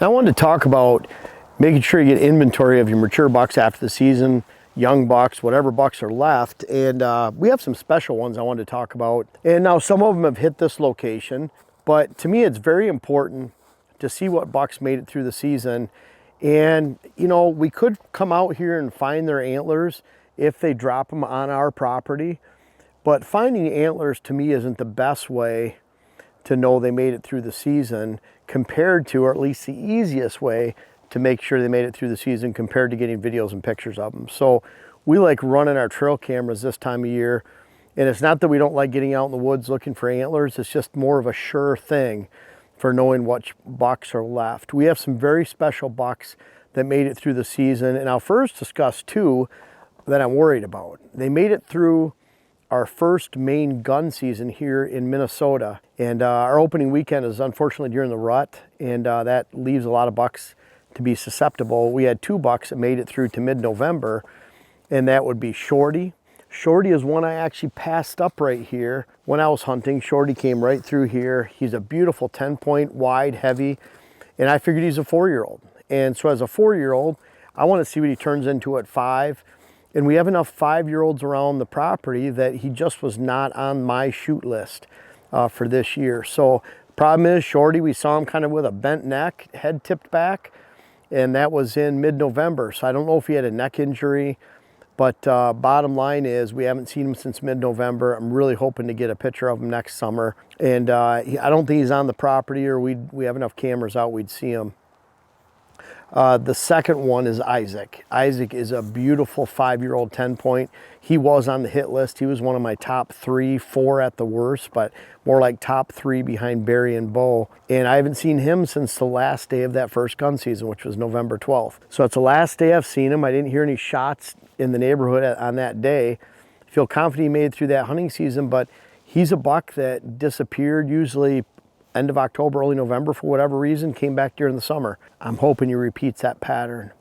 I wanted to talk about making sure you get inventory of your mature bucks after the season, young bucks, whatever bucks are left. And we have some special ones I wanted to talk about. And now some of them have hit this location, but to me it's very important to see what bucks made it through the season. And you know, we could come out here and find their antlers if they drop them on our property, but finding antlers to me isn't the best way to know they made it through the season, compared to, or at least the easiest way to make sure they made it through the season, compared to getting videos and pictures of them. So we like running our trail cameras this time of year. And it's not that we don't like getting out in the woods looking for antlers, it's just more of a sure thing for knowing what bucks are left. We have some very special bucks that made it through the season, and I'll first discuss two that I'm worried about. They made it through our first main gun season here in Minnesota, and our opening weekend is unfortunately during the rut, and that leaves a lot of bucks to be susceptible. We had two bucks that made it through to mid-November, and that would be Shorty. Shorty is one I actually passed up right here when I was hunting. Shorty came right through here. He's a beautiful 10-point wide heavy, and I figured he's a 4-year-old. And so as a 4-year-old, I want to see what he turns into at 5. And we have enough 5-year-olds around the property that he just was not on my shoot list for this year. So problem is, Shorty, we saw him kind of with a bent neck, head tipped back, and that was in mid-November. So I don't know if he had a neck injury, but bottom line is we haven't seen him since mid-November. I'm really hoping to get a picture of him next summer. And I don't think he's on the property, or we have enough cameras out, we'd see him. The second one is Isaac. Isaac is a beautiful 5-year-old 10-point. He was on the hit list. He was one of my top 3, 4 at the worst, but more like top 3 behind Barry and Bo. And I haven't seen him since the last day of that first gun season, which was November 12th. So it's the last day I've seen him. I didn't hear any shots in the neighborhood on that day. I feel confident he made it through that hunting season, but he's a buck that disappeared usually end of October, early November for whatever reason, came back during the summer. I'm hoping he repeats that pattern.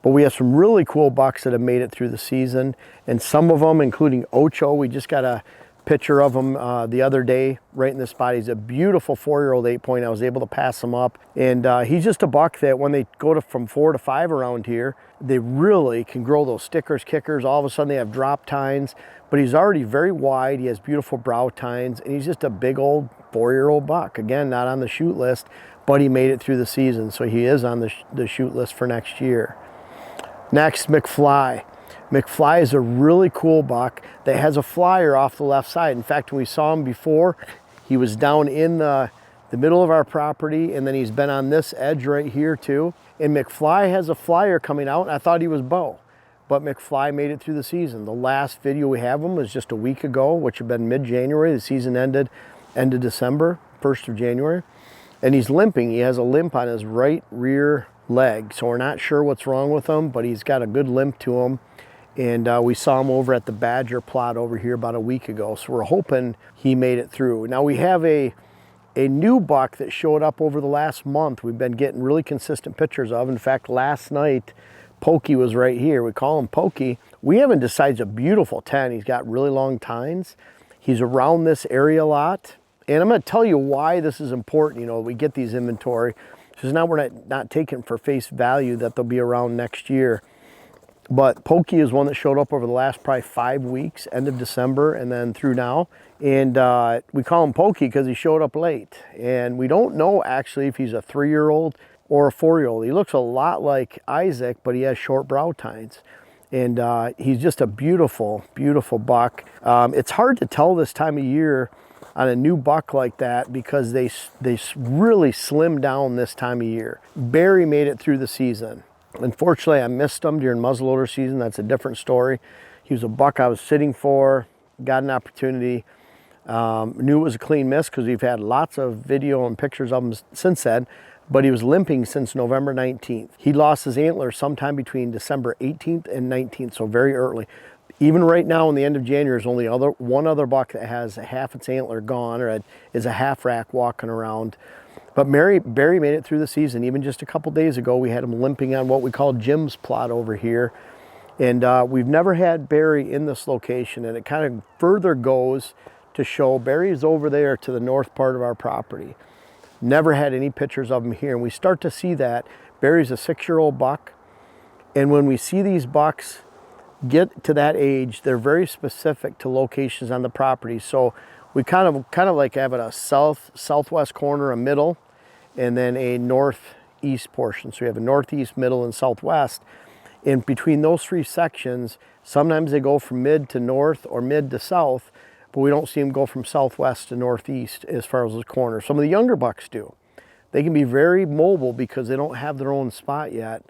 But we have some really cool bucks that have made it through the season, and some of them, including Ocho, we just got a picture of him the other day right in this spot. He's a beautiful 4-year-old 8-point. I was able to pass him up, and he's just a buck that when they go from 4 to 5 around here, they really can grow those stickers, kickers. All of a sudden they have drop tines, but he's already very wide. He has beautiful brow tines, and he's just a big old 4-year-old buck. Again, not on the shoot list, but he made it through the season, so he is on the shoot list for next year. Next, McFly. McFly is a really cool buck that has a flyer off the left side. In fact, when we saw him before, he was down in the middle of our property, and then he's been on this edge right here too. And McFly has a flyer coming out, and I thought he was Bo, but McFly made it through the season. The last video we have him was just a week ago, which had been mid-January. The season ended end of December, 1st of January, and he's limping. He has a limp on his right rear leg, so we're not sure what's wrong with him, but he's got a good limp to him. And we saw him over at the Badger plot over here about a week ago, so we're hoping he made it through. Now we have a new buck that showed up over the last month. We've been getting really consistent pictures of. In fact, last night Pokey was right here. We call him Pokey. We haven't decided. He's a beautiful 10. He's got really long tines. He's around this area a lot. And I'm going to tell you why this is important. You know, we get these inventory. So now we're not taking for face value that they'll be around next year. But Pokey is one that showed up over the last probably 5 weeks, end of December and then through now. And we call him Pokey because he showed up late. And we don't know actually if he's a 3-year-old or a 4-year-old. He looks a lot like Isaac, but he has short brow tines. And he's just a beautiful, beautiful buck. It's hard to tell this time of year on a new buck like that because they really slim down this time of year. Barry made it through the season. Unfortunately, I missed him during muzzleloader season. That's a different story. He was a buck I was sitting for, got an opportunity. Knew it was a clean miss because we've had lots of video and pictures of him since then, but he was limping since November 19th. He lost his antler sometime between December 18th and 19th, so very early. Even right now in the end of January, there's only one other buck that has half its antler gone, or is a half rack walking around. But Barry made it through the season. Even just a couple days ago, we had him limping on what we call Jim's plot over here. And we've never had Barry in this location, and it kind of further goes to show Barry is over there to the north part of our property. Never had any pictures of them here. And we start to see that. Barry's a 6-year-old buck. And when we see these bucks get to that age, they're very specific to locations on the property. So we kind of like have it a southwest corner, a middle, and then a northeast portion. So we have a northeast, middle, and southwest. And between those 3 sections, sometimes they go from mid to north or mid to south, but we don't see them go from southwest to northeast as far as those corners. Some of the younger bucks do. They can be very mobile because they don't have their own spot yet.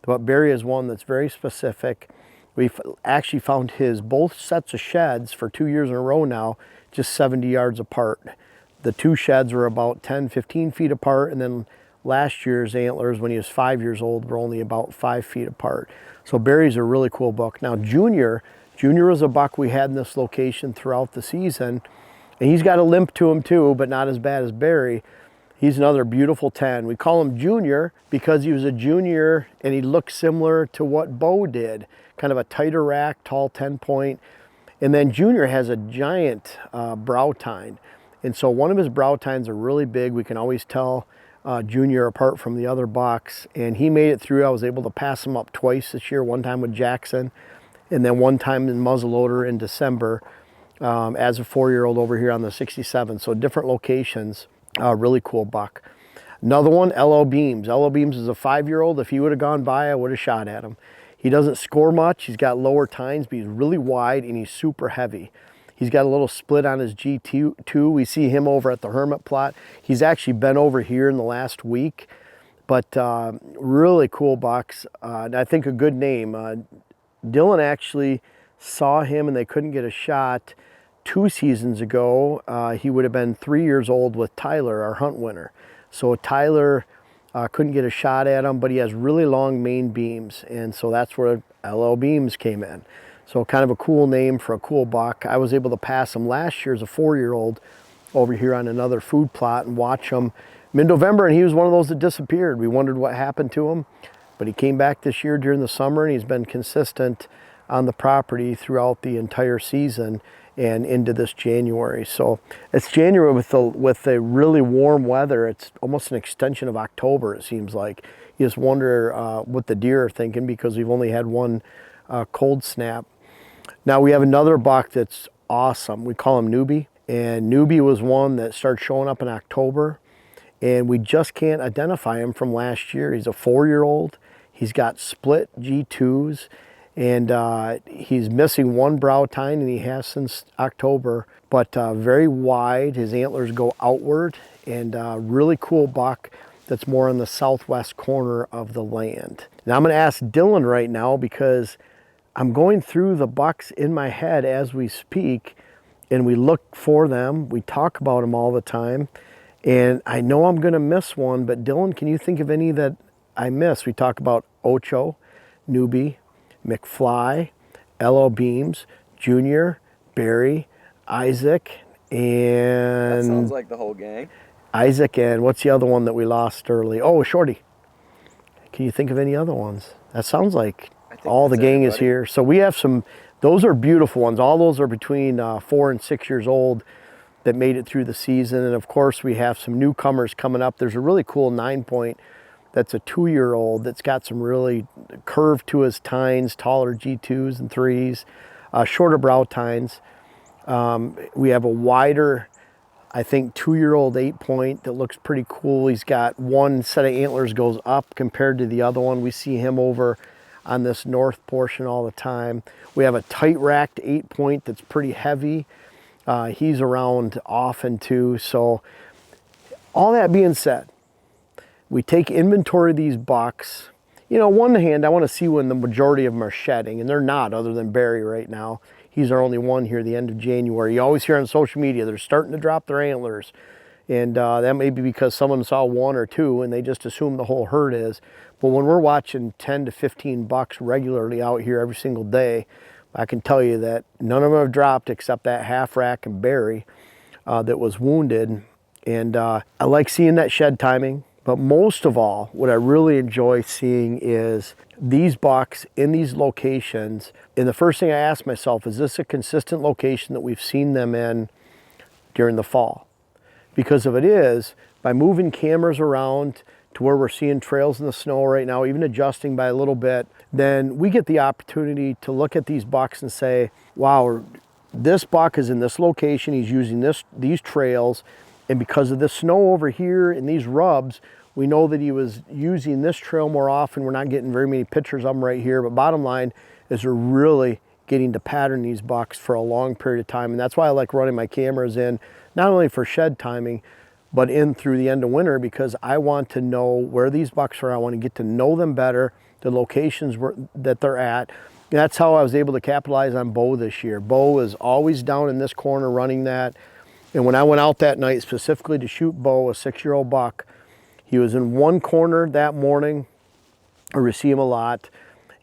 But Barry is one that's very specific. We've actually found his both sets of sheds for 2 years in a row now, just 70 yards apart. The 2 sheds were about 10, 15 feet apart, and then last year's antlers, when he was 5 years old, were only about 5 feet apart. So Barry's a really cool buck. Now Junior was a buck we had in this location throughout the season, and he's got a limp to him too, but not as bad as Barry. He's another beautiful 10. We call him Junior because he was a junior and he looked similar to what Bo did. Kind of a tighter rack, tall 10-point. And then Junior has a giant brow tine. And so one of his brow tines are really big. We can always tell Junior apart from the other bucks. And he made it through. I was able to pass him up twice this year, one time with Jackson, and then one time in muzzleloader in December as a 4-year-old over here on the 67. So different locations. Really cool buck. Another one, LBeams. LBeams is a 5-year-old. If he would have gone by, I would have shot at him. He doesn't score much. He's got lower tines, but he's really wide and he's super heavy. He's got a little split on his G2. We see him over at the Hermit Plot. He's actually been over here in the last week, but really cool bucks. I think a good name. Dylan actually saw him and they couldn't get a shot 2 seasons ago. He would have been 3 years old with Tyler, our hunt winner. So Tyler couldn't get a shot at him, but he has really long main beams, and so that's where LBeams came in. So kind of a cool name for a cool buck. I was able to pass him last year as a 4-year-old over here on another food plot and watch him mid-November, and he was one of those that disappeared. We wondered what happened to him, but he came back this year during the summer, and he's been consistent on the property throughout the entire season and into this January. So it's January with the really warm weather. It's almost an extension of October, it seems like. You just wonder what the deer are thinking because we've only had one cold snap. Now we have another buck that's awesome. We call him Newbie, and Newbie was one that started showing up in October, and we just can't identify him from last year. He's a 4-year-old. He's got split G2s. And he's missing one brow tine, and he has since October, but very wide. His antlers go outward, and really cool buck that's more on the southwest corner of the land. Now I'm going to ask Dylan right now because I'm going through the bucks in my head as we speak, and we look for them. We talk about them all the time, and I know I'm going to miss one, but Dylan, can you think of any that I miss? We talk about Ocho, Newbie, McFly, LBeams, Junior, Barry, Isaac, and... That sounds like the whole gang. Isaac, and what's the other one that we lost early? Oh, Shorty. Can you think of any other ones? That sounds like all the gang is here. So we have some, those are beautiful ones. All those are between 4 and 6 years old that made it through the season. And of course we have some newcomers coming up. There's a really cool 9-point that's a 2-year-old that's got some really curve to his tines, taller G2s and 3s, shorter brow tines. We have a wider, I think, 2-year-old 8-point that looks pretty cool. He's got one set of antlers goes up compared to the other one. We see him over on this north portion all the time. We have a tight racked 8-point that's pretty heavy. He's around often too. So all that being said, we take inventory of these bucks. You know, on one hand, I want to see when the majority of them are shedding, and they're not, other than Barry right now. He's our only one here at the end of January. You always hear on social media, they're starting to drop their antlers. And that may be because someone saw 1 or 2 and they just assume the whole herd is. But when we're watching 10 to 15 bucks regularly out here every single day, I can tell you that none of them have dropped except that half rack and Barry that was wounded. And I like seeing that shed timing. But most of all, what I really enjoy seeing is these bucks in these locations. And the first thing I ask myself, is this a consistent location that we've seen them in during the fall? Because if it is, by moving cameras around to where we're seeing trails in the snow right now, even adjusting by a little bit, then we get the opportunity to look at these bucks and say, wow, this buck is in this location, he's using these trails, and because of this snow over here and these rubs, we know that he was using this trail more often. We're not getting very many pictures of them right here, but bottom line is we're really getting to pattern these bucks for a long period of time, and that's why I like running my cameras in, not only for shed timing, but in through the end of winter, because I want to know where these bucks are. I want to get to know them better, the locations that they're at. And that's how I was able to capitalize on Bo this year. Bo is always down in this corner running that. And when I went out that night specifically to shoot Bo, a 6-year-old buck, he was in one corner that morning. I see him a lot.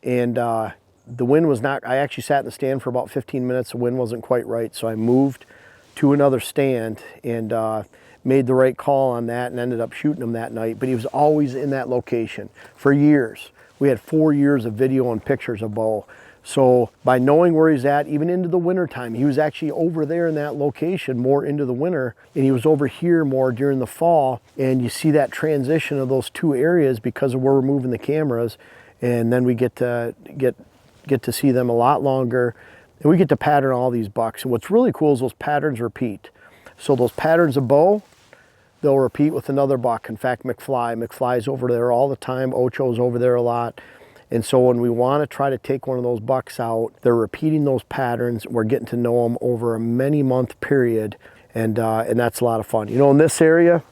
And the wind was not, I actually sat in the stand for about 15 minutes. The wind wasn't quite right. So I moved to another stand and made the right call on that and ended up shooting him that night. But he was always in that location for years. We had 4 years of video and pictures of Bo. So by knowing where he's at, even into the winter time, he was actually over there in that location more into the winter, and he was over here more during the fall. And you see that transition of those two areas because of where we're moving the cameras. And then we get to see them a lot longer, and we get to pattern all these bucks. And what's really cool is those patterns repeat. So those patterns of Bo, they'll repeat with another buck. In fact, McFly's over there all the time. Ocho's over there a lot. And so when we want to try to take one of those bucks out, they're repeating those patterns. We're getting to know them over a many-month period, and that's a lot of fun. You know, in this area,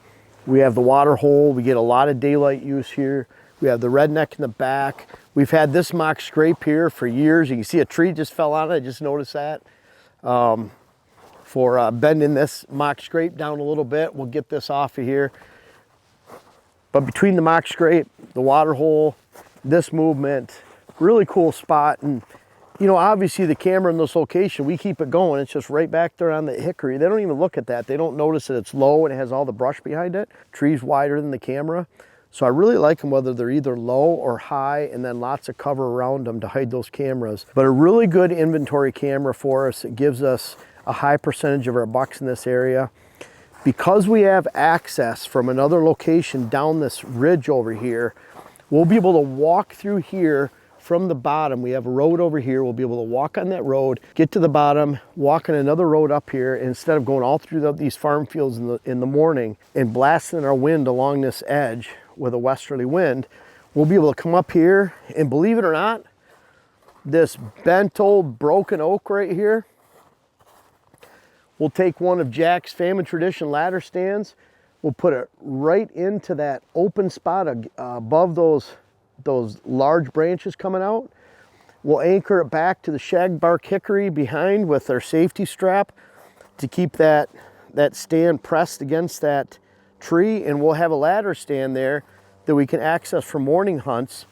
we have the water hole. We get a lot of daylight use here. We have the redneck in the back. We've had this mock scrape here for years. You can see a tree just fell on it. I just noticed that. For bending this mock scrape down a little bit. We'll get this off of here. But between the mock scrape, the water hole, this movement, really cool spot. And you know, obviously the camera in this location, we keep it going. It's just right back there on the hickory. They don't even look at that. They don't notice that it's low and it has all the brush behind it. Trees wider than the camera. So I really like them whether they're either low or high, and then lots of cover around them to hide those cameras. But a really good inventory camera for us. It gives us a high percentage of our bucks in this area. Because we have access from another location down this ridge over here, we'll be able to walk through here from the bottom. We have a road over here. We'll be able to walk on that road, get to the bottom, walk on another road up here. And instead of going all through these farm fields in the morning and blasting our wind along this edge with a westerly wind, we'll be able to come up here, and believe it or not, this bent old broken oak right here, we'll take one of Jack's family tradition ladder stands. We'll put it right into that open spot above those large branches coming out. We'll anchor it back to the shagbark hickory behind with our safety strap to keep that stand pressed against that tree, and we'll have a ladder stand there that we can access for morning hunts,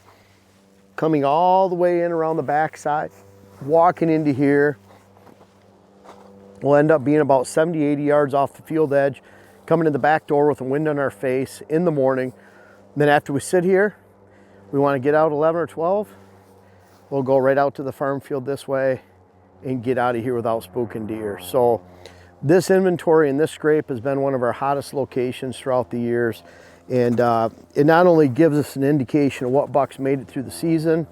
coming all the way in around the backside, walking into here. We'll end up being about 70, 80 yards off the field edge, coming in the back door with the wind on our face in the morning. And then after we sit here, we want to get out 11 or 12, we'll go right out to the farm field this way and get out of here without spooking deer. So this inventory and this scrape has been one of our hottest locations throughout the years. And it not only gives us an indication of what bucks made it through the season,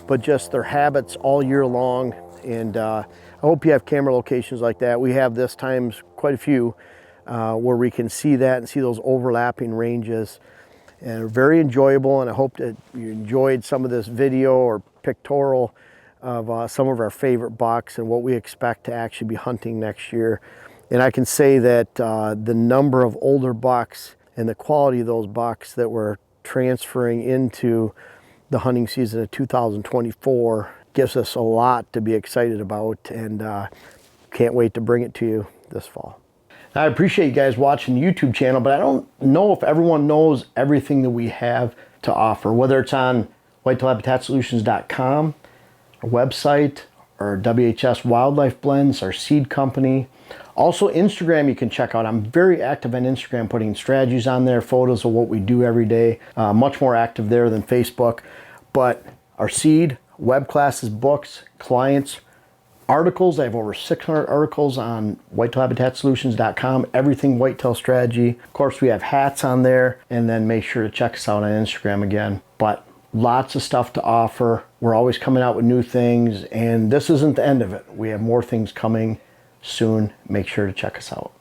but just their habits all year long. And I hope you have camera locations like that. We have this times quite a few where we can see that and see those overlapping ranges. And they're very enjoyable, and I hope that you enjoyed some of this video or pictorial of some of our favorite bucks and what we expect to actually be hunting next year. And I can say that the number of older bucks and the quality of those bucks that we're transferring into the hunting season of 2024 gives us a lot to be excited about, and can't wait to bring it to you this fall. I appreciate you guys watching the YouTube channel, but I don't know if everyone knows everything that we have to offer, whether it's on whitetailhabitatsolutions.com, our website, our WHS Wildlife Blends, our seed company. Also Instagram you can check out. I'm very active on Instagram, putting strategies on there, photos of what we do every day. Much more active there than Facebook. But our seed, web classes, books, clients, articles. I have over 600 articles on whitetailhabitatsolutions.com, everything whitetail strategy. Of course, we have hats on there, and then make sure to check us out on Instagram again. But lots of stuff to offer. We're always coming out with new things, and this isn't the end of it. We have more things coming soon. Make sure to check us out.